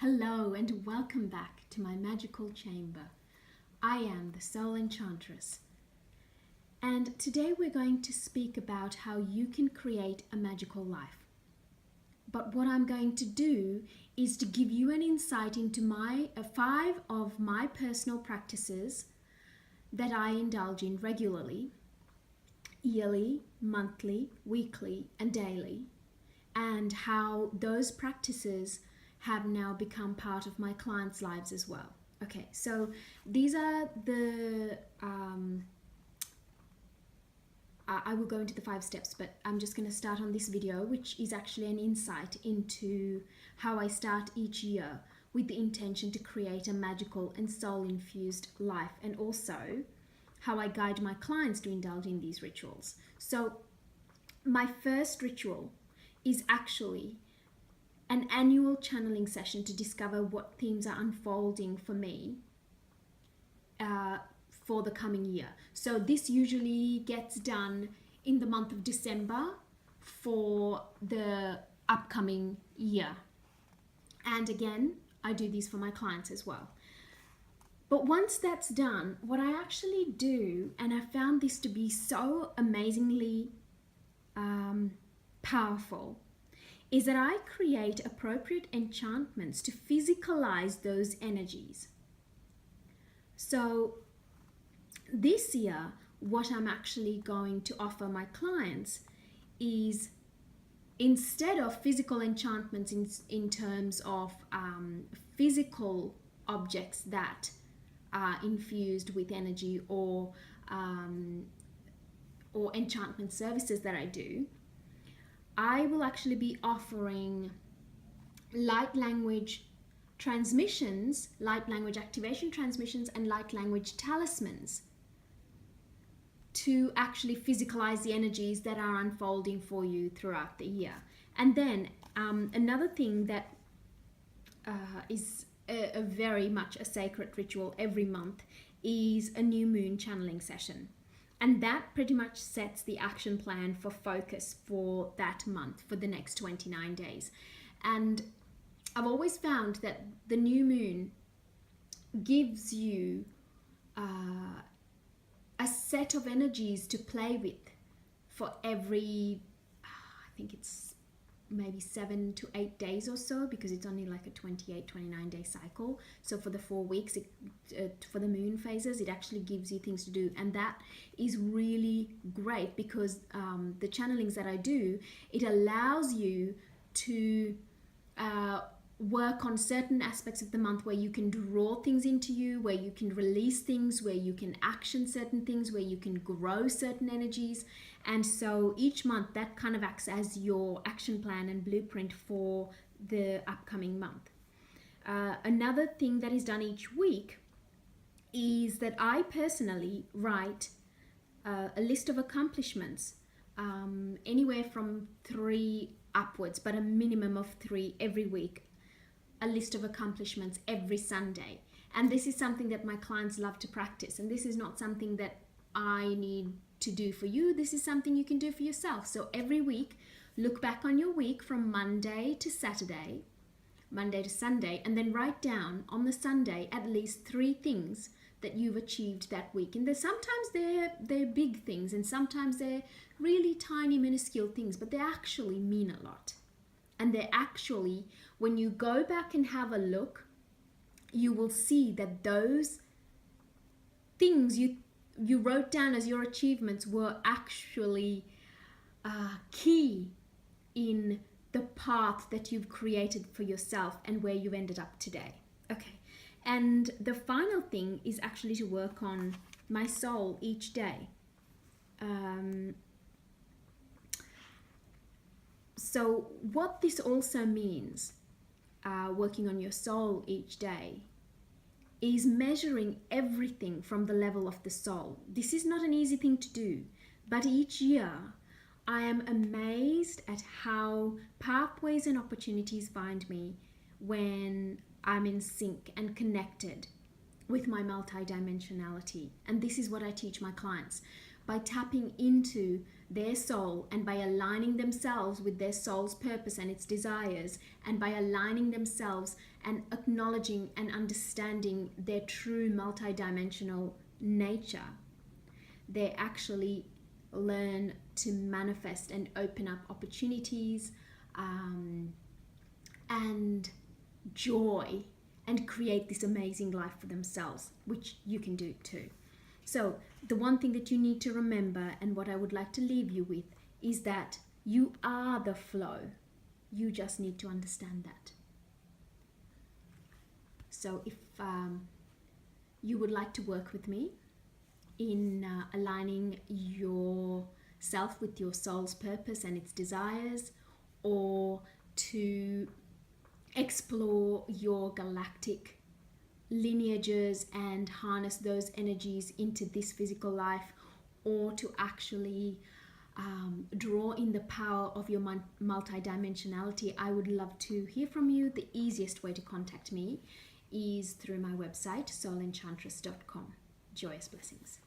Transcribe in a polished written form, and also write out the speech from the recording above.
Hello and welcome back to my magical chamber. I am the Soul Enchantress, and today we're going to speak about how you can create a magical life. But what I'm going to do is to give you an insight into my 5 of my personal practices that I indulge in regularly, yearly, monthly, weekly, and daily, and how those practices have now become part of my clients' lives as well. Okay, so these are the I will go into the 5 steps, but I'm just going to start on this video, which is actually an insight into how I start each year with the intention to create a magical and soul-infused life, and also how I guide my clients to indulge in these rituals. So my first ritual is actually an annual channeling session to discover what themes are unfolding for me for the coming year. So this usually gets done in the month of December for the upcoming year. And again, I do these for my clients as well. But once that's done, what I actually do, and I found this to be so amazingly powerful, is that I create appropriate enchantments to physicalize those energies. So this year, what I'm actually going to offer my clients is, instead of physical enchantments in terms of physical objects that are infused with energy, or enchantment services that I do, I will actually be offering light language transmissions, light language activation transmissions, and light language talismans to actually physicalize the energies that are unfolding for you throughout the year. And then another thing that is a very much a sacred ritual every month is a new moon channeling session. And that pretty much sets the action plan for focus for that month, for the next 29 days. And I've always found that the new moon gives you a set of energies to play with for every, I think it's maybe 7 to 8 days or so, because it's only like a 29 day cycle. So for the 4 weeks, for the moon phases, it actually gives you things to do. And that is really great, because the channelings that I do, it allows you to work on certain aspects of the month where you can draw things into you, where you can release things, where you can action certain things, where you can grow certain energies. And so each month that kind of acts as your action plan and blueprint for the upcoming month. Another thing that is done each week is that I personally write a list of accomplishments, anywhere from 3 upwards, but a minimum of 3 every week. A list of accomplishments every Sunday. And this is something that my clients love to practice. And this is not something that I need to do for you. This is something you can do for yourself. So every week, look back on your week from Monday to Saturday, Monday to Sunday, and then write down on the Sunday at least 3 things that you've achieved that week. And sometimes they're big things, and sometimes they're really tiny, minuscule things, but they actually mean a lot. And they're actually, when you go back and have a look, you will see that those things you wrote down as your achievements were actually key in the path that you've created for yourself and where you've ended up today. Okay, and the final thing is actually to work on my soul each day. So what this also means, working on your soul each day, is measuring everything from the level of the soul. This is not an easy thing to do, but each year I am amazed at how pathways and opportunities find me when I'm in sync and connected with my multidimensionality. And this is what I teach my clients. By tapping into their soul, and by aligning themselves with their soul's purpose and its desires, and by aligning themselves and acknowledging and understanding their true multidimensional nature, they actually learn to manifest and open up opportunities and joy, and create this amazing life for themselves, which you can do too. So the one thing that you need to remember, and what I would like to leave you with, is that you are the flow. You just need to understand that. So if you would like to work with me in aligning yourself with your soul's purpose and its desires, or to explore your galactic lineages and harness those energies into this physical life, or to actually draw in the power of your multidimensionality, I would love to hear from you. The easiest way to contact me is through my website, soulenchantress.com. Joyous blessings.